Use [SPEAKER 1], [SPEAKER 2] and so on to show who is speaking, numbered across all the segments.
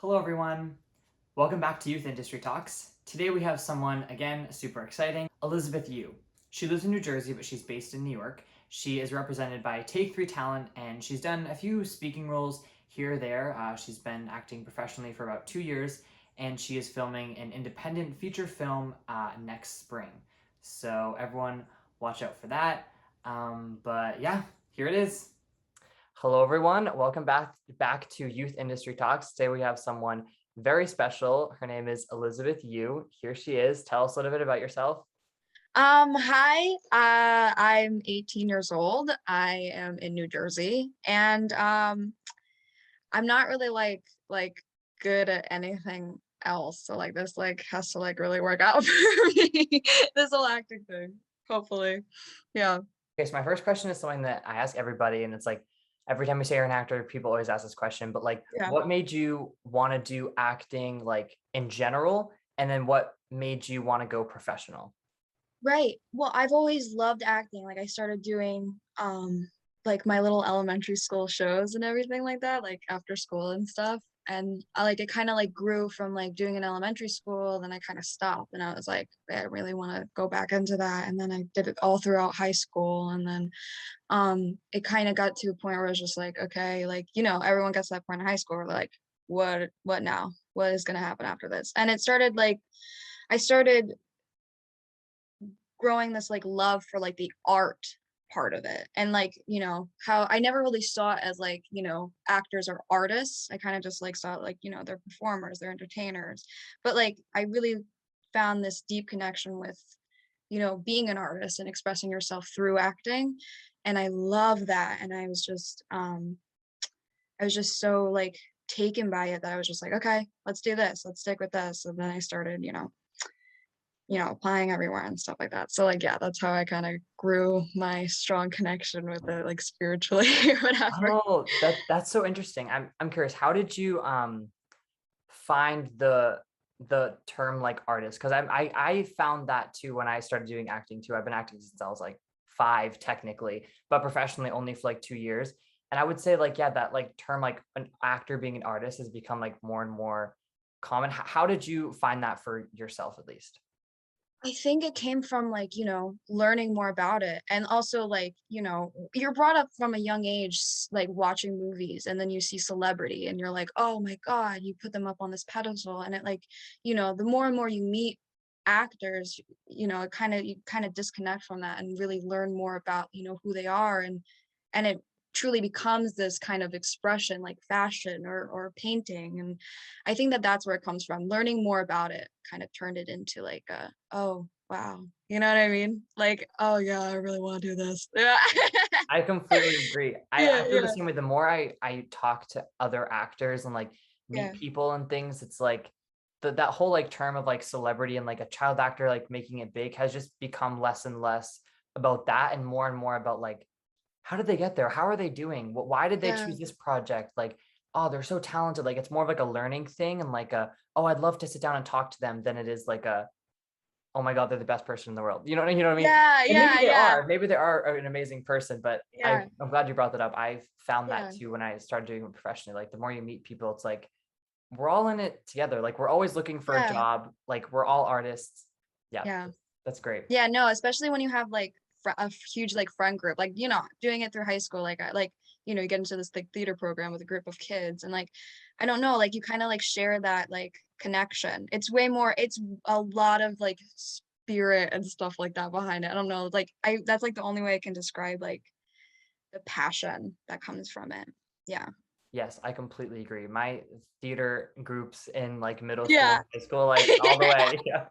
[SPEAKER 1] Hello, everyone. Welcome back to Youth Industry Talks. Today we have someone, again, super exciting, Elizabeth Yu. She lives in New Jersey, but she's based in New York. She is represented by Take 3 Talent, and she's done a few speaking roles here or there. She's been acting professionally for about 2 years, and she is filming an independent feature film next spring. So everyone, watch out for that. But yeah, here it is. Hello, everyone. Welcome back to Youth Industry Talks. Today we have someone very special. Her name is Elizabeth Yu. Here she is. Tell us a little bit about yourself.
[SPEAKER 2] Hi, I'm 18 years old. I am in New Jersey, and I'm not really like good at anything else. So like this has to really work out for me. This whole acting thing, hopefully. Yeah.
[SPEAKER 1] Okay, so my first question is something that I ask everybody, and it's like every time we say you're an actor, people always ask this question. But like,
[SPEAKER 2] Yeah.
[SPEAKER 1] what made you want to do acting, like in general, and then what made you want to go professional?
[SPEAKER 2] Right. Well, I've always loved acting. Like I started doing like my little elementary school shows and everything like that, like after school and stuff. And I like it kind of like grew from like doing in elementary school, then I kind of stopped and I was like, I really want to go back into that. And then I did it all throughout high school. And then it kind of got to a point where I was just like, okay, like, everyone gets to that point in high school where like, what now? What is gonna happen after this? And it started like I started growing this like love for like the art part of it and like how I never really saw it as like actors or artists. I kind of just like saw it like they're performers, they're entertainers, but like I really found this deep connection with being an artist and expressing yourself through acting, and I love that. And I was just so like taken by it that I was just like, okay, let's do this, let's stick with this. And then I started applying everywhere and stuff like that. So like, yeah, that's how I kind of grew my strong connection with it, like spiritually or whatever.
[SPEAKER 1] Oh, that's so interesting. I'm curious. How did you find the term like artist? Because I found that too when I started doing acting too. I've been acting since I was like 5 technically, but professionally only for like 2 years. And I would say like, yeah, that like term, like an actor being an artist has become like more and more common. How did you find that for yourself at least?
[SPEAKER 2] I think it came from like, learning more about it. And also like, you're brought up from a young age, like watching movies, and then you see celebrity and you're like, oh my God, you put them up on this pedestal. And it like, the more and more you meet actors, you kind of disconnect from that and really learn more about, who they are. And it truly becomes this kind of expression like fashion or painting. And I think that that's where it comes from. Learning more about it kind of turned it into like a, oh wow, you know what I mean? Like, oh yeah, I really want to do this. Yeah.
[SPEAKER 1] I completely agree. I
[SPEAKER 2] Yeah,
[SPEAKER 1] feel the
[SPEAKER 2] yeah,
[SPEAKER 1] same way. The more I talk to other actors and like meet
[SPEAKER 2] yeah,
[SPEAKER 1] people and things, it's like that whole like term of like celebrity and like a child actor like making it big has just become less and less about that and more about like how did they get there? How are they doing? Why did they
[SPEAKER 2] yeah,
[SPEAKER 1] choose this project? Like, oh, they're so talented. Like it's more of like a learning thing and like a, oh, I'd love to sit down and talk to them than it is like a, oh my God, they're the best person in the world. You know what I mean?
[SPEAKER 2] yeah,
[SPEAKER 1] And
[SPEAKER 2] yeah, yeah,
[SPEAKER 1] maybe they are an amazing person, but
[SPEAKER 2] yeah,
[SPEAKER 1] I'm glad you brought that up. I've found that
[SPEAKER 2] yeah,
[SPEAKER 1] too when I started doing it professionally. Like the more you meet people, it's like we're all in it together. Like we're always looking for a
[SPEAKER 2] yeah,
[SPEAKER 1] job. Like we're all artists. Yeah,
[SPEAKER 2] yeah.
[SPEAKER 1] that's great.
[SPEAKER 2] Yeah, no, especially when you have like a huge like friend group, like doing it through high school, like I like you get into this like theater program with a group of kids, and like I don't know, like you kind of like share that like connection. It's way more. It's a lot of like spirit and stuff like that behind it. I don't know, like I that's like the only way I can describe like the passion that comes from it. Yeah.
[SPEAKER 1] Yes, I completely agree. My theater groups in like middle school
[SPEAKER 2] Yeah.
[SPEAKER 1] and high school, like all the way. Yeah.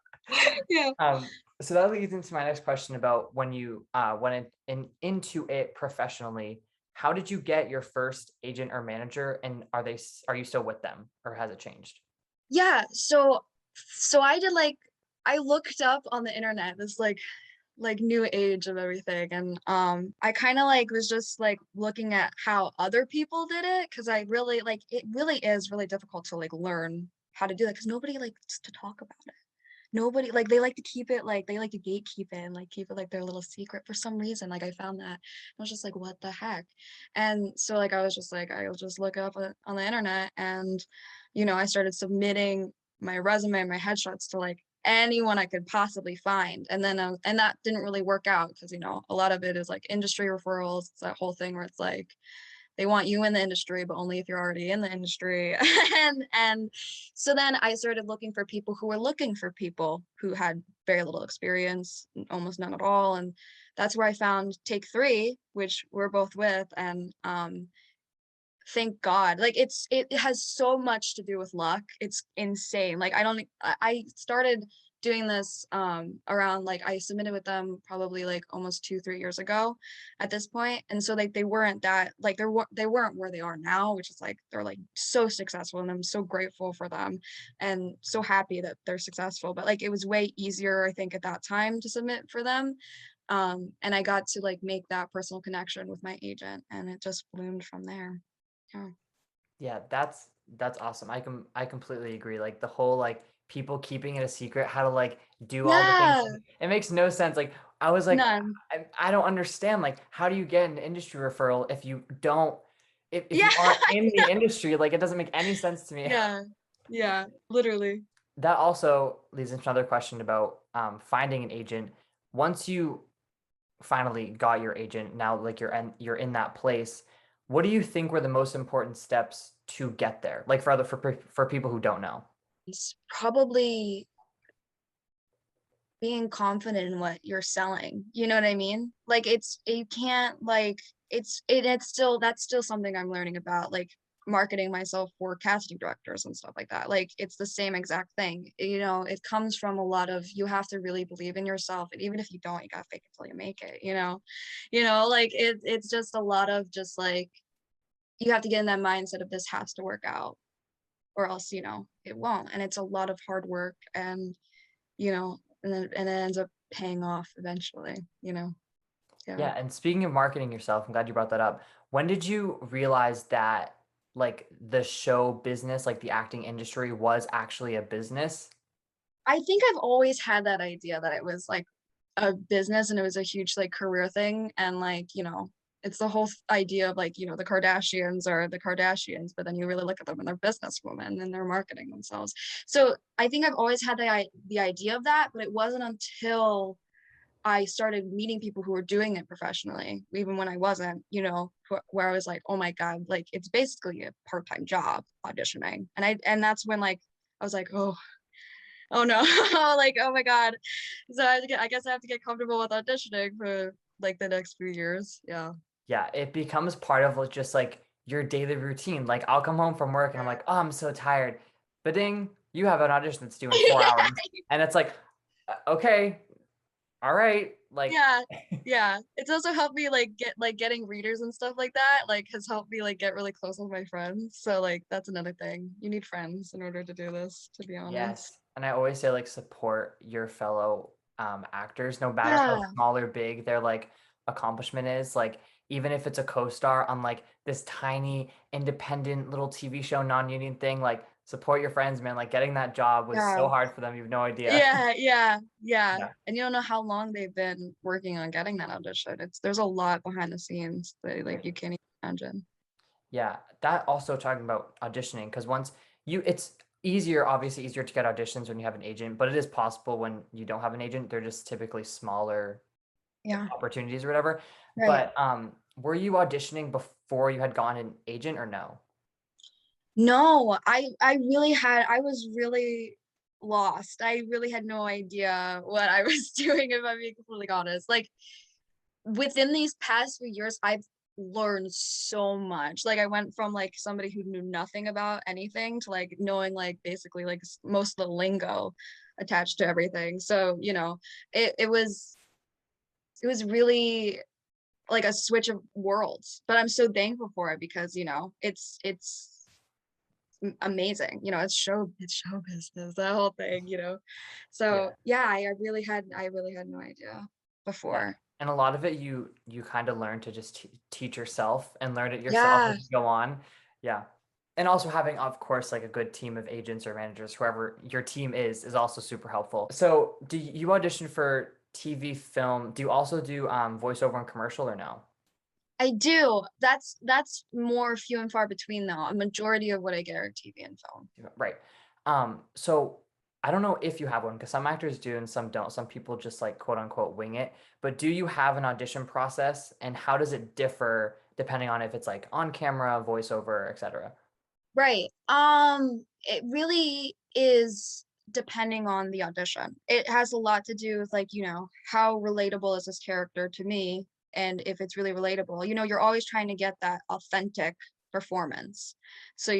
[SPEAKER 2] Yeah.
[SPEAKER 1] So that leads into my next question about when you went into it professionally. How did you get your first agent or manager, and are you still with them, or has it changed?
[SPEAKER 2] Yeah. So I did like I looked up on the internet this like new age of everything, and I kind of like was just like looking at how other people did it, because I really like it really is really difficult to like learn how to do that because nobody likes to talk about it. Nobody like they like to keep it like they like to gatekeep it and like keep it like their little secret for some reason. Like I found that I was just like, what the heck? And so like I was just like, I'll just look up on the internet, and I started submitting my resume and my headshots to like anyone I could possibly find. And then, and that didn't really work out because, a lot of it is like industry referrals. It's that whole thing where it's like, they want you in the industry, but only if you're already in the industry. And so then I started looking for people who were looking for people who had very little experience, almost none at all. And that's where I found Take Three, which we're both with. And thank God. Like it has so much to do with luck. It's insane. Like I started doing this around, like, I submitted with them probably like almost 2-3 years ago at this point. And so like they weren't that, like they weren't where they are now, which is like they're like so successful, and I'm so grateful for them and so happy that they're successful. But like it was way easier, I think, at that time to submit for them. And I got to like make that personal connection with my agent, and it just bloomed from there. Yeah.
[SPEAKER 1] Yeah, that's awesome. I completely agree. Like the whole like people keeping it a secret, how to like do all the things.
[SPEAKER 2] Yeah,
[SPEAKER 1] It makes no sense. Like I was like,
[SPEAKER 2] none.
[SPEAKER 1] I don't understand. Like, how do you get an industry referral if you don't, if
[SPEAKER 2] Yeah,
[SPEAKER 1] you aren't in the industry? Like it doesn't make any sense to me.
[SPEAKER 2] yeah, yeah, literally.
[SPEAKER 1] That also leads into another question about finding an agent. Once you finally got your agent, now like you're in that place. What do you think were the most important steps to get there? Like for for people who don't know.
[SPEAKER 2] It's probably being confident in what you're selling. You know what I mean? Like you can't like it's still that's still something I'm learning about, like marketing myself for casting directors and stuff like that. Like it's the same exact thing. It comes from a lot of, you have to really believe in yourself, and even if you don't, you gotta fake it till you make it, like it's just a lot of just like, you have to get in that mindset of this has to work out, or else, it won't. And it's a lot of hard work, and it ends up paying off eventually, yeah.
[SPEAKER 1] Yeah, and speaking of marketing yourself, I'm glad you brought that up. When did you realize that like the show business, like the acting industry was actually a business?
[SPEAKER 2] I think I've always had that idea that it was like a business, and it was a huge like career thing. And like, it's the whole idea of like, the Kardashians are the Kardashians, but then you really look at them and they're businesswomen and they're marketing themselves. So I think I've always had the idea of that, but it wasn't until I started meeting people who were doing it professionally, even when I wasn't, where I was like, oh my God, like it's basically a part-time job auditioning. And that's when like I was like, oh no, like, oh my God. So I guess I have to get comfortable with auditioning for like the next few years. Yeah.
[SPEAKER 1] Yeah, it becomes part of like, just like your daily routine. Like I'll come home from work and I'm like, oh, I'm so tired. But ding, you have an audition that's due in 4 hours. And it's like, okay, all right. Like,
[SPEAKER 2] Yeah. Yeah. It's also helped me like getting readers and stuff like that, like has helped me like get really close with my friends. So like that's another thing. You need friends in order to do this, to be honest.
[SPEAKER 1] yes. And I always say like support your fellow actors, no matter how
[SPEAKER 2] Yeah.
[SPEAKER 1] small or big their like accomplishment is. Like even if it's a co-star on like this tiny independent little TV show non-union thing, like support your friends, man. Like getting that job was
[SPEAKER 2] Yeah.
[SPEAKER 1] so hard for them. You have no idea.
[SPEAKER 2] Yeah, yeah, yeah.
[SPEAKER 1] Yeah.
[SPEAKER 2] And you don't know how long they've been working on getting that audition. There's a lot behind the scenes that like you can't even imagine.
[SPEAKER 1] Yeah, that also talking about auditioning, because once it's easier, obviously easier to get auditions when you have an agent, but it is possible when you don't have an agent. They're just typically smaller
[SPEAKER 2] Yeah,
[SPEAKER 1] opportunities or whatever.
[SPEAKER 2] right.
[SPEAKER 1] But were you auditioning before you had gotten an agent or no?
[SPEAKER 2] No, I was really lost. I really had no idea what I was doing, if I'm being completely honest. Like within these past few years, I've learned so much. Like I went from like somebody who knew nothing about anything to like knowing like basically like most of the lingo attached to everything. So, it was really like a switch of worlds, but I'm so thankful for it because, it's amazing. It's show business, that whole thing. So
[SPEAKER 1] Yeah.
[SPEAKER 2] yeah, I really had no idea
[SPEAKER 1] Yeah.
[SPEAKER 2] before.
[SPEAKER 1] And a lot of it you kind of learn to just teach yourself and learn it yourself
[SPEAKER 2] Yeah.
[SPEAKER 1] as you go on. Yeah. And also having, of course, like a good team of agents or managers, whoever your team is also super helpful. So do you audition for TV, film? Do you also do voiceover and commercial or no?
[SPEAKER 2] I do. That's more few and far between though. A majority of what I get are TV and film.
[SPEAKER 1] Right. So I don't know if you have one because some actors do and some don't. Some people just like quote unquote wing it. But do you have an audition process and how does it differ depending on if it's like on camera, voiceover, etc.?
[SPEAKER 2] Right. It really is depending on the audition. It has a lot to do with like, how relatable is this character to me? And if it's really relatable, you're always trying to get that authentic performance. So,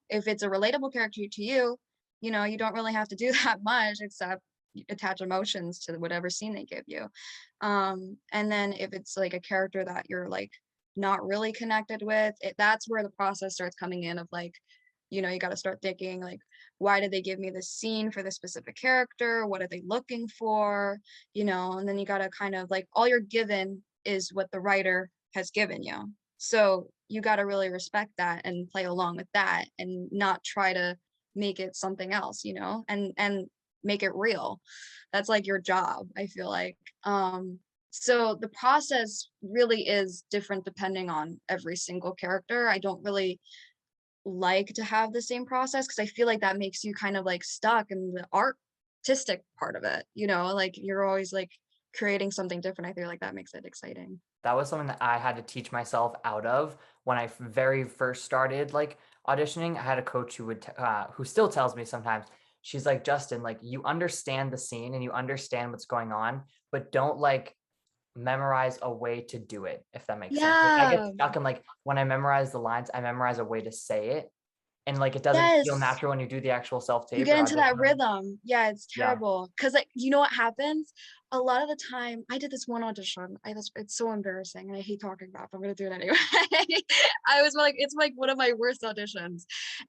[SPEAKER 2] if it's a relatable character to you, you don't really have to do that much except attach emotions to whatever scene they give you. And then if it's like a character that you're like not really connected with, that's where the process starts coming in of like, you got to start thinking like, why did they give me this scene for this specific character? What are they looking for? And then you got to kind of like, all you're given is what the writer has given you. So you got to really respect that and play along with that and not try to make it something else, and make it real. That's like your job, I feel like. So the process really is different depending on every single character. I don't really like to have the same process because I feel like that makes you kind of like stuck in the artistic part of it, like you're always like creating something different. I feel like that makes it exciting.
[SPEAKER 1] That was something that I had to teach myself out of when I very first started like auditioning. I had a coach who still tells me sometimes, she's like, Justin, like you understand the scene and you understand what's going on, but don't like memorize a way to do it, if that makes sense. Like I get
[SPEAKER 2] Yeah.
[SPEAKER 1] stuck in like when I memorize the lines, I memorize a way to say it. And like it doesn't feel
[SPEAKER 2] Yes.
[SPEAKER 1] natural when you do the actual self
[SPEAKER 2] You
[SPEAKER 1] tape
[SPEAKER 2] get
[SPEAKER 1] or
[SPEAKER 2] into that
[SPEAKER 1] audition.
[SPEAKER 2] rhythm. Yeah, it's
[SPEAKER 1] Yeah.
[SPEAKER 2] terrible. Cause like, you know what happens? A lot of the time, I did this one audition. It's so embarrassing, and I hate talking about it, but I'm gonna do it anyway. I was like, it's like one of my worst auditions.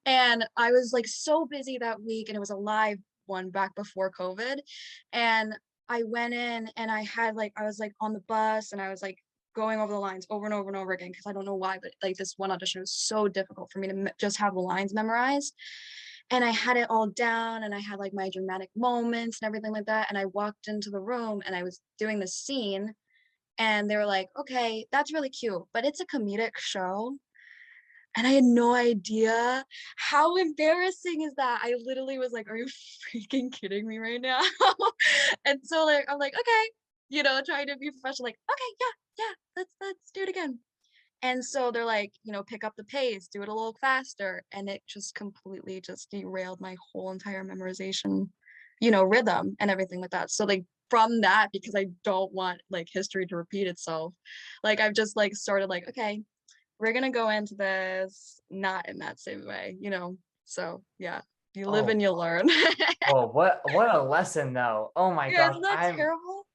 [SPEAKER 2] And I was like so busy that week, and it was a live one back before COVID. And I went in and I was like on the bus and I was like going over the lines over and over and over again because I don't know why, but like this one audition was so difficult for me to just have the lines memorized. And I had it all down and I had like my dramatic moments and everything like that. And I walked into the room and I was doing the scene and they were like, okay, that's really cute, but it's a comedic show. And I had no idea. How embarrassing is that? I literally was like, are you freaking kidding me right now? And so like I'm like, okay, trying to be professional, like, okay, yeah, yeah, let's do it again. And so they're like, pick up the pace, do it a little faster. And it just completely just derailed my whole entire memorization, rhythm and everything like that. So like from that, because I don't want like history to repeat itself, like I've just like started like, okay, we're gonna go into this not in that same way, So yeah, you live and
[SPEAKER 1] Oh,
[SPEAKER 2] you learn.
[SPEAKER 1] oh, what a lesson though. Oh my
[SPEAKER 2] Yeah,
[SPEAKER 1] gosh.
[SPEAKER 2] isn't that terrible?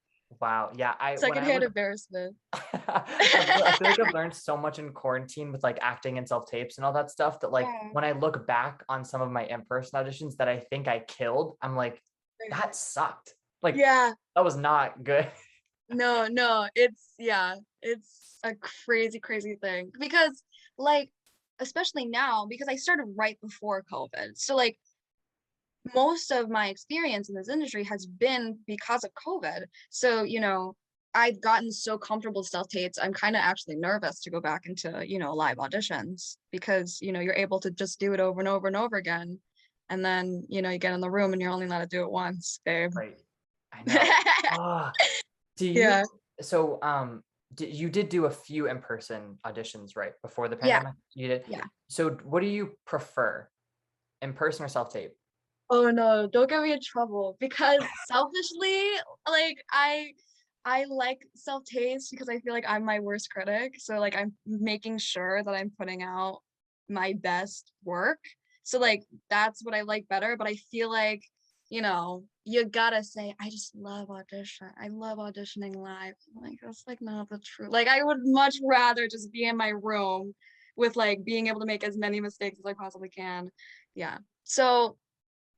[SPEAKER 1] Wow. Yeah. When I
[SPEAKER 2] Secondhand
[SPEAKER 1] was
[SPEAKER 2] embarrassment.
[SPEAKER 1] I feel like I've learned so much in quarantine with like acting and self tapes and all that stuff that like
[SPEAKER 2] Yeah,
[SPEAKER 1] when I look back on some of my in-person auditions that I think I killed, I'm like,
[SPEAKER 2] right.
[SPEAKER 1] that sucked. Like
[SPEAKER 2] Yeah.
[SPEAKER 1] that was not good.
[SPEAKER 2] No, no, it's a crazy, crazy thing because like, especially now, because I started right before COVID. So like most of my experience in this industry has been because of COVID. So, I've gotten so comfortable with self tapes. I'm kind of actually nervous to go back into, live auditions because, you're able to just do it over and over and over again. And then, you get in the room and you're only allowed to do it once, babe.
[SPEAKER 1] Right. I know. Ah, do you
[SPEAKER 2] Yeah.
[SPEAKER 1] so you did do a few in-person auditions right before the
[SPEAKER 2] Yeah.
[SPEAKER 1] pandemic? You did.
[SPEAKER 2] Yeah.
[SPEAKER 1] So what do you prefer? In person or self tape?
[SPEAKER 2] Oh no, don't get me in trouble because selfishly, like I like self-taste because I feel like I'm my worst critic. So like I'm making sure that I'm putting out my best work. So like that's what I like better, but I feel like, you gotta say, I just love audition. I love auditioning live. Like that's like not the truth. Like I would much rather just be in my room with like being able to make as many mistakes as I possibly can. Yeah. So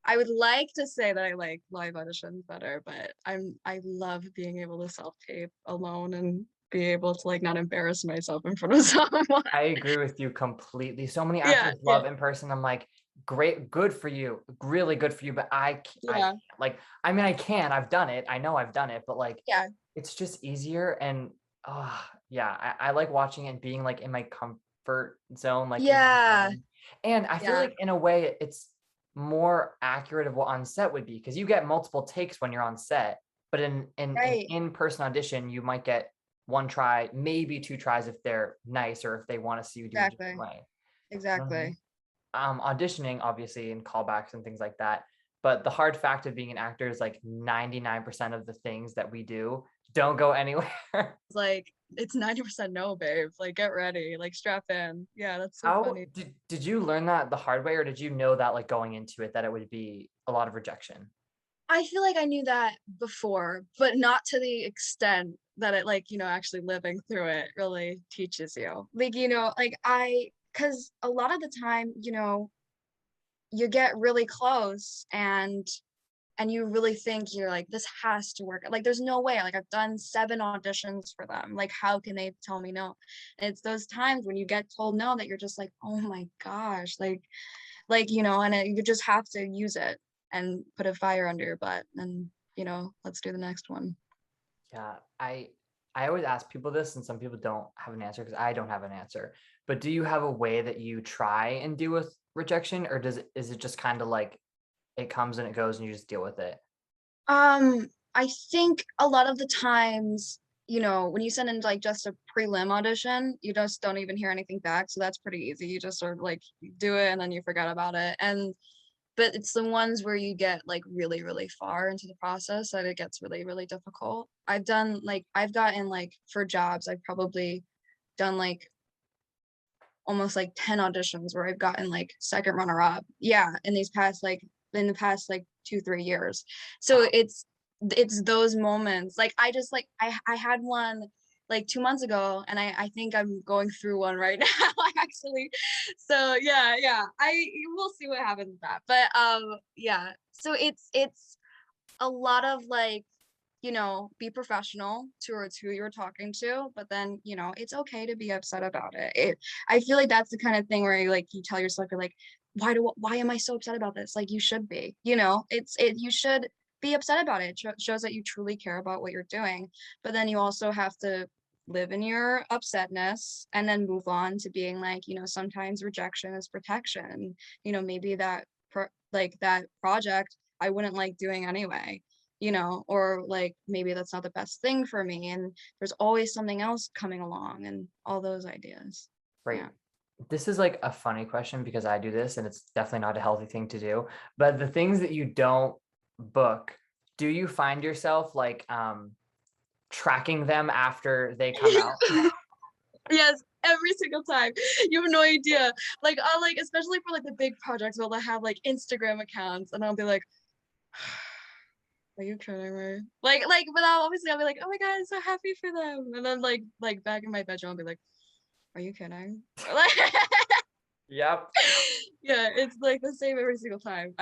[SPEAKER 2] I would like to say that I like live auditions better, but I love being able to self-tape alone and be able to like not embarrass myself in front of someone.
[SPEAKER 1] I agree with you completely. So many
[SPEAKER 2] Yeah,
[SPEAKER 1] actors
[SPEAKER 2] yeah,
[SPEAKER 1] love in person. I'm like, great, good for you, really good for you. But I
[SPEAKER 2] yeah,
[SPEAKER 1] can't. Like, I mean, I can. I've done it. I know I've done it, but like,
[SPEAKER 2] yeah,
[SPEAKER 1] it's just easier. And Yeah, I like watching it and being like in my comfort zone, like in my
[SPEAKER 2] Yeah,
[SPEAKER 1] zone. And I feel
[SPEAKER 2] yeah,
[SPEAKER 1] like in a way it's more accurate of what on set would be because you get multiple takes when you're on set, but in an
[SPEAKER 2] right,
[SPEAKER 1] in-person audition, you might get one try, maybe two tries if they're nice or if they want to see you do it a different
[SPEAKER 2] exactly,
[SPEAKER 1] way. You know what I mean?
[SPEAKER 2] exactly.
[SPEAKER 1] Auditioning obviously and callbacks and things like that. But the hard fact of being an actor is like 99% of the things that we do don't go anywhere.
[SPEAKER 2] It's like, it's 90% no, babe. Like, get ready, like, strap in. Yeah, that's so
[SPEAKER 1] How
[SPEAKER 2] funny.
[SPEAKER 1] did you learn that the hard way, or did you know that like going into it that it would be a lot of rejection?
[SPEAKER 2] I feel like I knew that before, but not to the extent that it, like, actually living through it really teaches you. Like, because a lot of the time, you get really close and you really think you're like, this has to work. Like, there's no way. Like, I've done 7 auditions for them. Like, how can they tell me no? And it's those times when you get told no that you're just like, oh my gosh, you just have to use it and put a fire under your butt and let's do the next one.
[SPEAKER 1] Yeah, I always ask people this, and some people don't have an answer because I don't have an answer. But do you have a way that you try and deal with rejection, or is it just kind of like it comes and it goes and you just deal with it?
[SPEAKER 2] I think a lot of the times, when you send in like just a prelim audition, you just don't even hear anything back. So that's pretty easy. You just sort of like do it and then you forget about it. But it's the ones where you get like really, really far into the process that it gets really, really difficult. I've gotten like for jobs, I've probably done like almost like 10 auditions where I've gotten like second runner up. Yeah, in the past like 2, 3 years. So it's those moments. Like I just like I had one like 2 months ago and I think I'm going through one right now actually. So yeah. I We'll see what happens with that. But yeah. So it's a lot of like be professional towards who you're talking to, but then, it's okay to be upset about it. I feel like that's the kind of thing where you tell yourself, you're like, why am I so upset about this? Like, you should be, you should be upset about it. It shows that you truly care about what you're doing. But then you also have to live in your upsetness and then move on to being like, sometimes rejection is protection. Maybe that project I wouldn't like doing anyway, or like maybe that's not the best thing for me. And there's always something else coming along and all those ideas.
[SPEAKER 1] Right.
[SPEAKER 2] Yeah.
[SPEAKER 1] This is like a funny question because I do this and it's definitely not a healthy thing to do. But the things that you don't book, do you find yourself like tracking them after they come out?
[SPEAKER 2] Yes, every single time. You have no idea. Like I'll like, especially for like the big projects, where they'll have like Instagram accounts and I'll be like, are you kidding me? But I'll be like, oh my God, I'm so happy for them. And then like back in my bedroom, I'll be like, are you kidding? Like,
[SPEAKER 1] Yep.
[SPEAKER 2] yeah, it's like the same every single time.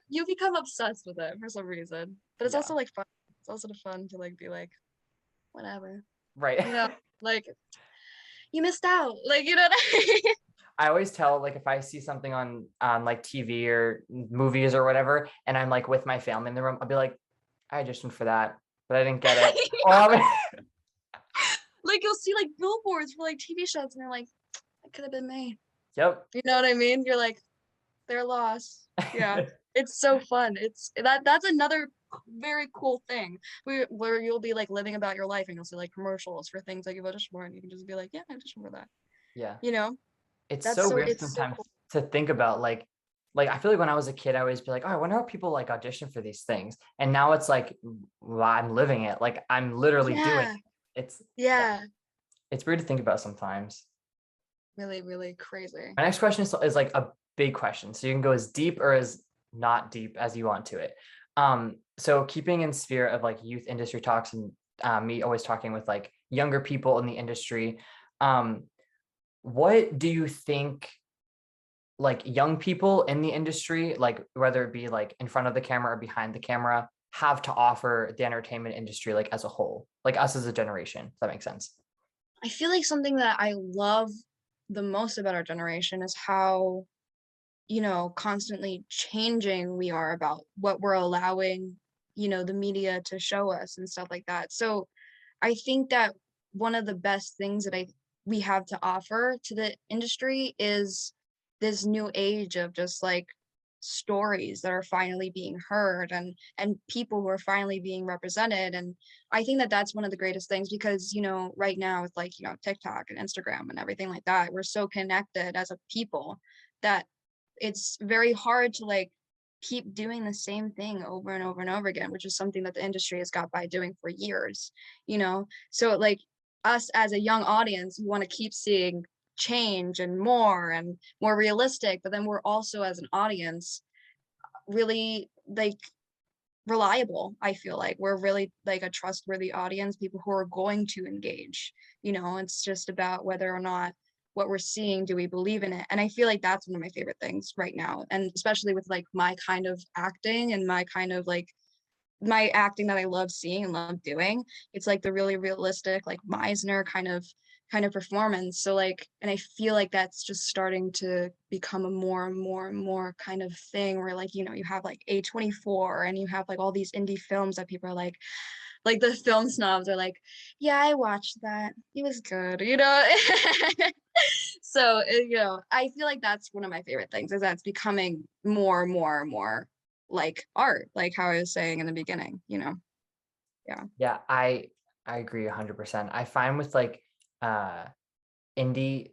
[SPEAKER 2] You become obsessed with it for some reason, but it's
[SPEAKER 1] Yeah.
[SPEAKER 2] also like fun. It's also fun to like be like, whatever,
[SPEAKER 1] Right.
[SPEAKER 2] you know, like you missed out, like what I mean?
[SPEAKER 1] I always tell like if I see something on like TV or movies or whatever, and I'm like with my family in the room, I'll be like, I auditioned for that, but I didn't get it. Or I'll be,
[SPEAKER 2] Like you'll see like billboards for like TV shows, and you're like, it could have been me.
[SPEAKER 1] yep.
[SPEAKER 2] You know what I mean? You're like, they're lost. Yeah, it's so fun. That's another very cool thing where you'll be like living about your life and you'll see like commercials for things that you've auditioned for and you can just be like, yeah, I auditioned for that.
[SPEAKER 1] Yeah.
[SPEAKER 2] You know,
[SPEAKER 1] It's so weird
[SPEAKER 2] it's so
[SPEAKER 1] sometimes
[SPEAKER 2] cool.
[SPEAKER 1] to think about like I feel like when I was a kid, I always be like, oh, I wonder how people like audition for these things. And now it's like, well, I'm living it. Like I'm literally doing
[SPEAKER 2] Yeah,
[SPEAKER 1] it. It's yeah,
[SPEAKER 2] yeah,
[SPEAKER 1] it's weird to think about sometimes.
[SPEAKER 2] really, really crazy.
[SPEAKER 1] My next question is like a big question. So you can go as deep or as not deep as you want to it. So keeping in sphere of like youth industry talks and me always talking with like younger people in the industry, um, what do you think like young people in the industry, like whether it be like in front of the camera or behind the camera, have to offer the entertainment industry like as a whole, like us as a generation, if that makes sense?
[SPEAKER 2] I feel like something that I love the most about our generation is how, constantly changing we are about what we're allowing, the media to show us and stuff like that. So I think that one of the best things that we have to offer to the industry is this new age of just like stories that are finally being heard, and people who are finally being represented. And I think that that's one of the greatest things, because right now with like TikTok and Instagram and everything like that, we're so connected as a people that it's very hard to like keep doing the same thing over and over and over again, which is something that the industry has got by doing for years. So like us as a young audience, we want to keep seeing change and more realistic, but then we're also as an audience really like reliable. I feel like we're really like a trustworthy audience, people who are going to engage. It's just about whether or not what we're seeing, do we believe in it? And I feel like that's one of my favorite things right now, and especially with like my kind of acting and my kind of like my acting that I love seeing and love doing. It's like the really realistic, like Meisner kind of performance. So like, and I feel like that's just starting to become a more and more and more kind of thing where like, you have like A24 and you have like all these indie films that people are like the film snobs are like, yeah, I watched that. It was good. So, I feel like that's one of my favorite things, is that it's becoming more and more and more like art, like how I was saying in the beginning. Yeah.
[SPEAKER 1] Yeah, I agree 100%. I find with uh indie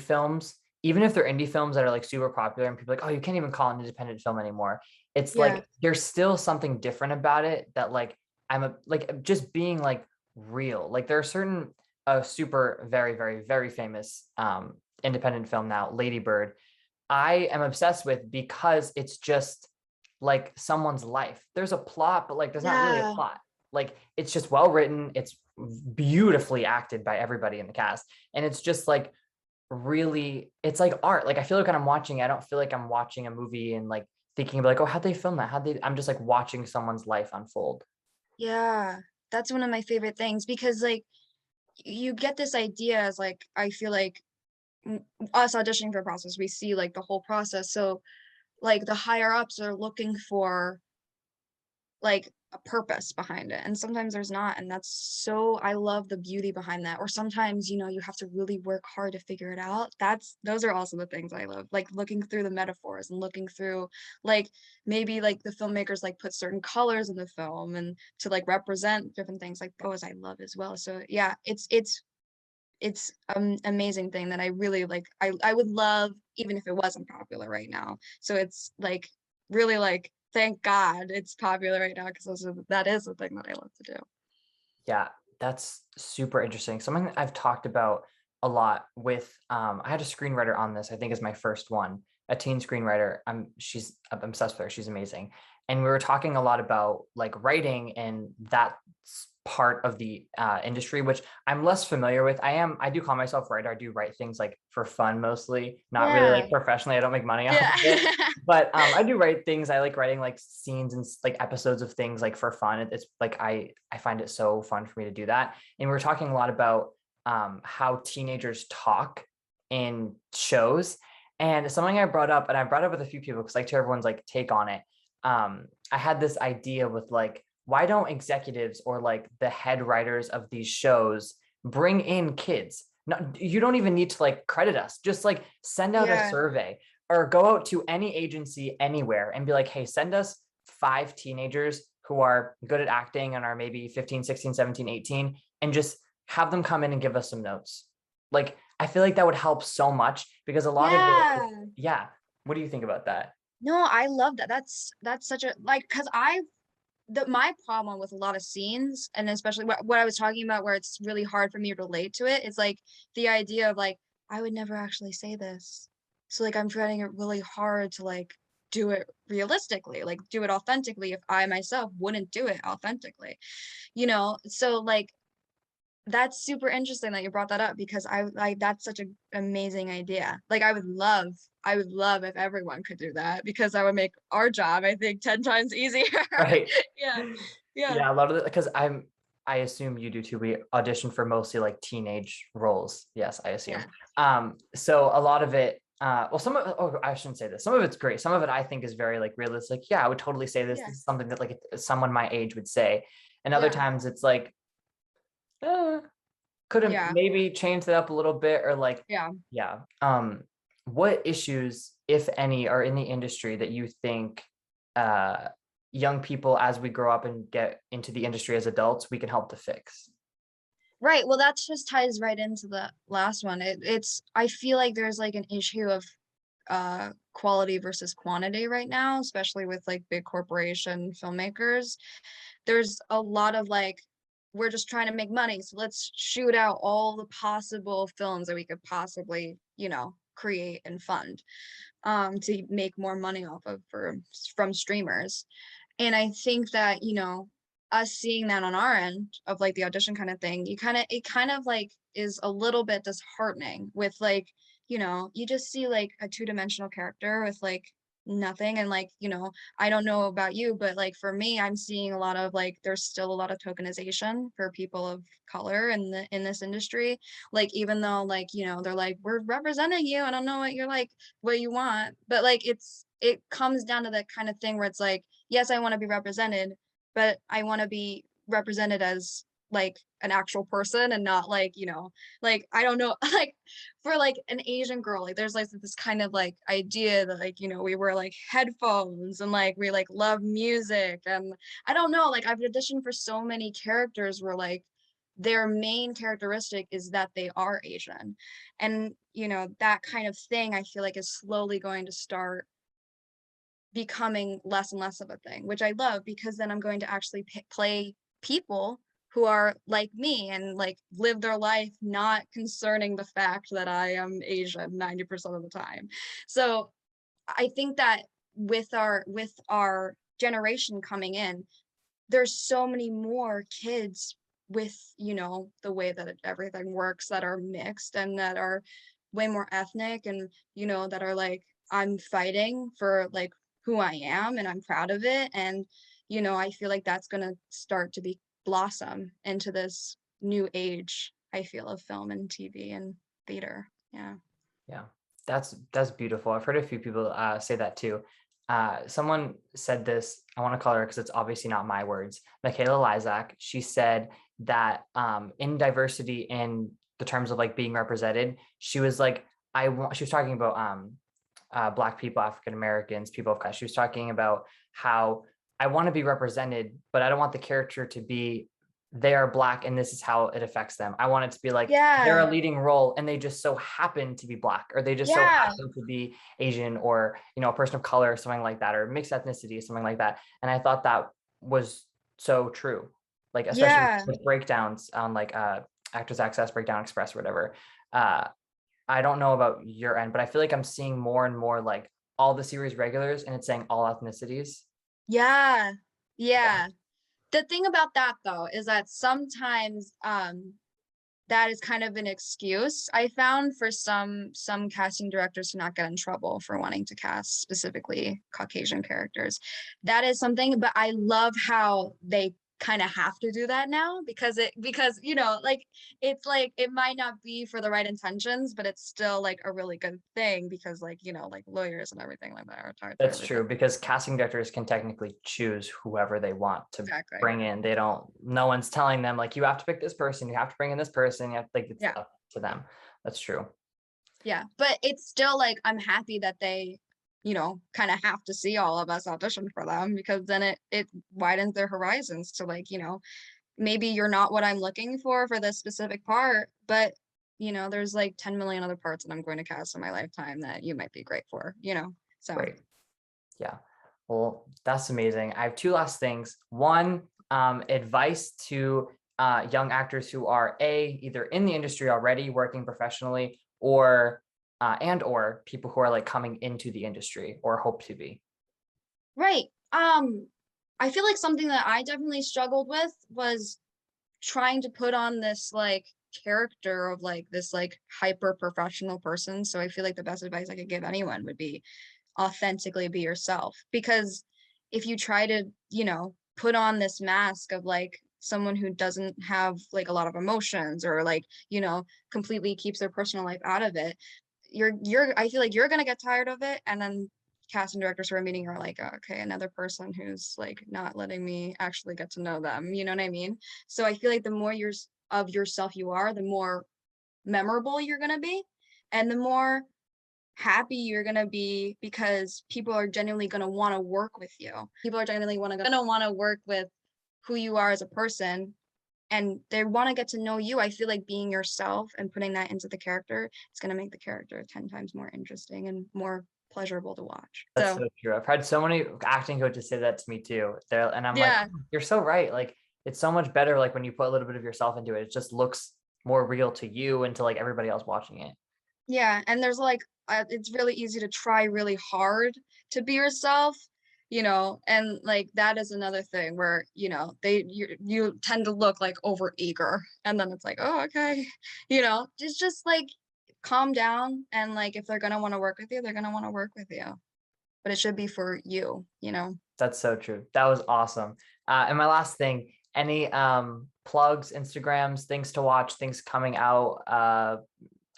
[SPEAKER 1] films, even if they're indie films that are like super popular and people are like, oh, you can't even call it an independent film anymore. It's
[SPEAKER 2] Yeah.
[SPEAKER 1] like there's still something different about it that like like just being like real. Like there are certain super very very very famous independent film now, Lady Bird, I am obsessed with because it's just like someone's life. There's a plot, but like there's not really a
[SPEAKER 2] Yeah.
[SPEAKER 1] plot. Like it's just well written. It's beautifully acted by everybody in the cast. And it's just like really, it's like art. Like I feel like when I'm watching, I don't feel like I'm watching a movie and like thinking about like, oh, how'd they film that? I'm just like watching someone's life unfold.
[SPEAKER 2] Yeah. That's one of my favorite things, because like you get this idea as like, I feel like us auditioning for a process, we see like the whole process. So like the higher ups are looking for like a purpose behind it, and sometimes there's not, and that's so, I love the beauty behind that. Or sometimes you have to really work hard to figure it out. Those are also the things I love, like looking through the metaphors and looking through like maybe like the filmmakers like put certain colors in the film and to like represent different things, like those I love as well. So yeah, it's amazing thing that I really like. I would love even if it wasn't popular right now. So it's like really like thank God it's popular right now, because that is the thing that I love to do.
[SPEAKER 1] Yeah, that's super interesting. Something that I've talked about a lot with I had a screenwriter on this, I think is my first one, a teen screenwriter. I'm obsessed with her. She's amazing. And we were talking a lot about like writing and that part of the industry, which I'm less familiar with. I do call myself a writer. I do write things like for fun mostly, not really
[SPEAKER 2] Yeah.
[SPEAKER 1] like professionally. I don't make money off
[SPEAKER 2] Yeah.
[SPEAKER 1] of it. But I do write things. I like writing like scenes and like episodes of things like for fun. It's like I find it so fun for me to do that. And we were talking a lot about how teenagers talk in shows. And something I brought up, and I brought up with a few people because I like to everyone's like take on it. I had this idea with like, why don't executives or like the head writers of these shows bring in kids? No, you don't even need to like credit us. Just like send out a
[SPEAKER 2] Yeah.
[SPEAKER 1] survey or go out to any agency anywhere and be like, hey, send us 5 teenagers who are good at acting and are maybe 15, 16, 17, 18, and just have them come in and give us some notes. Like, I feel like that would help so much because a lot of it,
[SPEAKER 2] Yeah.
[SPEAKER 1] yeah. What do you think about that?
[SPEAKER 2] No, I love that. That's such a like, because my problem with a lot of scenes, and especially what I was talking about, where it's really hard for me to relate to it, is like the idea of like, I would never actually say this. So like I'm finding it really hard to like do it realistically, like do it authentically if I myself wouldn't do it authentically. So like that's super interesting that you brought that up, because I like that's such an amazing idea. Like I would love if everyone could do that, because that would make our job, I think, 10 times easier.
[SPEAKER 1] Right.
[SPEAKER 2] Yeah. Yeah.
[SPEAKER 1] Yeah, a lot of it because I assume you do too. We audition for mostly like teenage roles. Yes, I assume.
[SPEAKER 2] Yeah.
[SPEAKER 1] So a lot of it, well, some of oh, I shouldn't say this. Some of it's great. Some of it I think is very like realistic. Yeah, I would totally say this.
[SPEAKER 2] Yeah.
[SPEAKER 1] This is something that like someone my age would say. And other
[SPEAKER 2] Yeah.
[SPEAKER 1] times it's like, uh, could have
[SPEAKER 2] Yeah,
[SPEAKER 1] maybe changed it up a little bit or like,
[SPEAKER 2] yeah.
[SPEAKER 1] yeah. What issues, if any, are in the industry that you think uh, young people, as we grow up and get into the industry as adults, we can help to fix?
[SPEAKER 2] Right, well, that just ties right into the last one. It's I feel like there's, like, an issue of, quality versus quantity right now, especially with, like, big corporation filmmakers. There's a lot of, like, "We're just trying to make money, so let's shoot out all the possible films that we could possibly, create and fund." To make more money off of from streamers. And I think that, us seeing that on our end of like the audition kind of thing, it kind of like is a little bit disheartening with like, you just see like a two-dimensional character with like nothing. And like, I don't know about you, but like for me, I'm seeing a lot of like there's still a lot of tokenization for people of color in this industry. Like even though like, they're like, we're representing you. I don't know what you're like what you want. But like it comes down to that kind of thing where it's like, yes, I want to be represented, but I want to be represented as like an actual person and not like, like I don't know, like for like an Asian girl, like there's like this kind of like idea that like, we wear like headphones and like we like love music. And I don't know, like I've auditioned for so many characters where like their main characteristic is that they are Asian. And, that kind of thing I feel like is slowly going to start becoming less and less of a thing, which I love because then I'm going to actually play people who are like me and like live their life not concerning the fact that I am Asian 90% of the time. So I think that with our generation coming in, there's so many more kids with, the way that everything works that are mixed and that are way more ethnic and, that are like, I'm fighting for like who I am and I'm proud of it. And, I feel like that's gonna start to be blossom into this new age, I feel, of film and TV and theater. Yeah.
[SPEAKER 1] Yeah, that's beautiful. I've heard a few people say that too. Someone said this. I want to call her because it's obviously not my words. Michaela Lizak. She said that in diversity, in the terms of like being represented, she was like, I want. She was talking about Black people, African Americans, people of color. She was talking about how I want to be represented, but I don't want the character to be they are Black and this is how it affects them. I want it to be like they're
[SPEAKER 2] Yeah.
[SPEAKER 1] a leading role and they just so happen to be Black or they just so
[SPEAKER 2] Yeah.
[SPEAKER 1] happen to be Asian or a person of color or something like that or mixed ethnicity, something like that. And I thought that was so true. Like especially
[SPEAKER 2] Yeah.
[SPEAKER 1] with breakdowns on like Actors Access, Breakdown Express, or whatever. Uh, I don't know about your end, but I feel like I'm seeing more and more like all the series regulars and it's saying all ethnicities.
[SPEAKER 2] Yeah.
[SPEAKER 1] Yeah.
[SPEAKER 2] Yeah. The thing about that though is that sometimes that is kind of an excuse I found for some casting directors to not get in trouble for wanting to cast specifically Caucasian characters. That is something, but I love how they kind of have to do that now because like it's like it might not be for the right intentions, but it's still like a really good thing because like like lawyers and everything like that are tied to
[SPEAKER 1] That's
[SPEAKER 2] everything.
[SPEAKER 1] true because casting directors can technically choose whoever they want to
[SPEAKER 2] Exactly.
[SPEAKER 1] bring in. They don't, no one's telling them like you have to pick this person, you have to bring in this person, you have to like it's
[SPEAKER 2] Yeah.
[SPEAKER 1] up to them. That's true.
[SPEAKER 2] Yeah, but it's still like I'm happy that they, kind of have to see all of us audition for them because then it widens their horizons to like, maybe you're not what I'm looking for this specific part, but there's like 10 million other parts that I'm going to cast in my lifetime that you might be great for. So,
[SPEAKER 1] Great. Yeah. Well, that's amazing. I have two last things. One, advice to young actors who are either in the industry already working professionally or or people who are like coming into the industry or hope to be.
[SPEAKER 2] right. I feel like something that I definitely struggled with was trying to put on this like character of like this like hyper professional person. So I feel like the best advice I could give anyone would be authentically be yourself. Because if you try to, put on this mask of like someone who doesn't have like a lot of emotions or like, completely keeps their personal life out of it, you're I feel like you're gonna get tired of it and then casting directors who are meeting are like, "Oh, okay, another person who's like not letting me actually get to know them." You know what I mean? So I feel like the more you're of yourself you are, the more memorable you're gonna be, and the more happy you're gonna be because people are genuinely gonna wanna work with you. People are genuinely gonna wanna work with who you are as a person, and they wanna get to know you. I feel like being yourself and putting that into the character is gonna make the character 10 times more interesting and more pleasurable to watch.
[SPEAKER 1] That's
[SPEAKER 2] So,
[SPEAKER 1] so true. I've had so many acting coaches say that to me too. And I'm like,
[SPEAKER 2] yeah.
[SPEAKER 1] "Oh, you're so right. Like it's so much better like when you put a little bit of yourself into it. It just looks more real to you and to like everybody else watching it."
[SPEAKER 2] Yeah, and there's, like, it's really easy to try really hard to be yourself, and, like, that is another thing where, you tend to look, like, overeager, and then it's like, "Oh, okay." Just, like, calm down, and, like, if they're gonna wanna work with you, they're gonna wanna work with you, but it should be for you, you know?
[SPEAKER 1] That's so true. That was awesome. And my last thing, any plugs, Instagrams, things to watch, things coming out,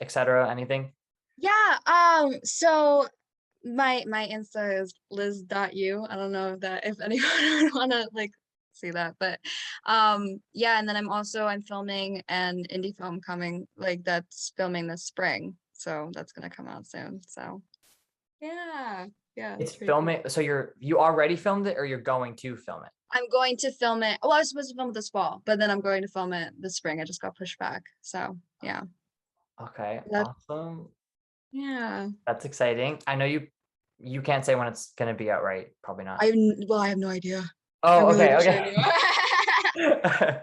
[SPEAKER 1] etc. Anything?
[SPEAKER 2] Yeah, so my Insta is liz.u. I don't know if anyone would wanna, like, see that, but, yeah, and then I'm filming an indie film coming, like, that's filming this spring, so that's gonna come out soon, so yeah. Yeah,
[SPEAKER 1] It's
[SPEAKER 2] it's pretty cool.
[SPEAKER 1] filming. So you already filmed it or you're going to film it?
[SPEAKER 2] I'm going to film it well, I was supposed to film it this fall, but then I'm going to film it this spring, it just got pushed back, so, yeah.
[SPEAKER 1] Okay,
[SPEAKER 2] That
[SPEAKER 1] awesome.
[SPEAKER 2] yeah.
[SPEAKER 1] That's exciting. I know you can't say when it's gonna be out, right? Probably not.
[SPEAKER 2] I have no idea. I
[SPEAKER 1] Oh,
[SPEAKER 2] really
[SPEAKER 1] okay,
[SPEAKER 2] wish I
[SPEAKER 1] okay.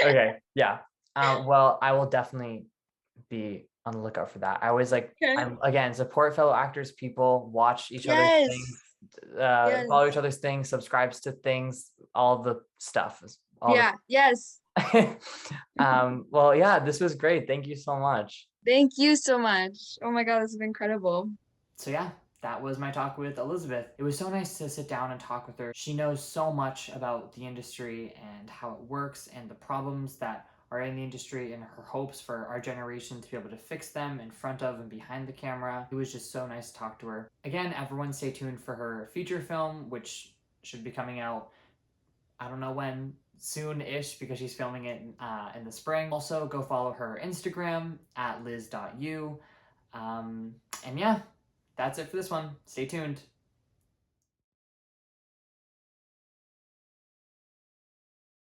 [SPEAKER 2] knew.
[SPEAKER 1] Okay, yeah. Well, I will definitely be on the lookout for that. I always like
[SPEAKER 2] Okay.
[SPEAKER 1] I'm again support fellow actors, people, watch each other's things,
[SPEAKER 2] Yes.
[SPEAKER 1] follow
[SPEAKER 2] Yes.
[SPEAKER 1] each other's things, subscribes to things, all the stuff, all
[SPEAKER 2] Yeah, yes.
[SPEAKER 1] the. Well, yeah, this was great. Thank you so much.
[SPEAKER 2] Thank you so much. Oh my god, this has been incredible.
[SPEAKER 1] So yeah, that was my talk with Elizabeth. It was so nice to sit down and talk with her. She knows so much about the industry and how it works and the problems that are in the industry and her hopes for our generation to be able to fix them in front of and behind the camera. It was just so nice to talk to her. Again, everyone stay tuned for her feature film, which should be coming out, I don't know when, soon-ish, because she's filming it in the spring. Also, go follow her Instagram at liz.u. And yeah, that's it for this one. Stay tuned.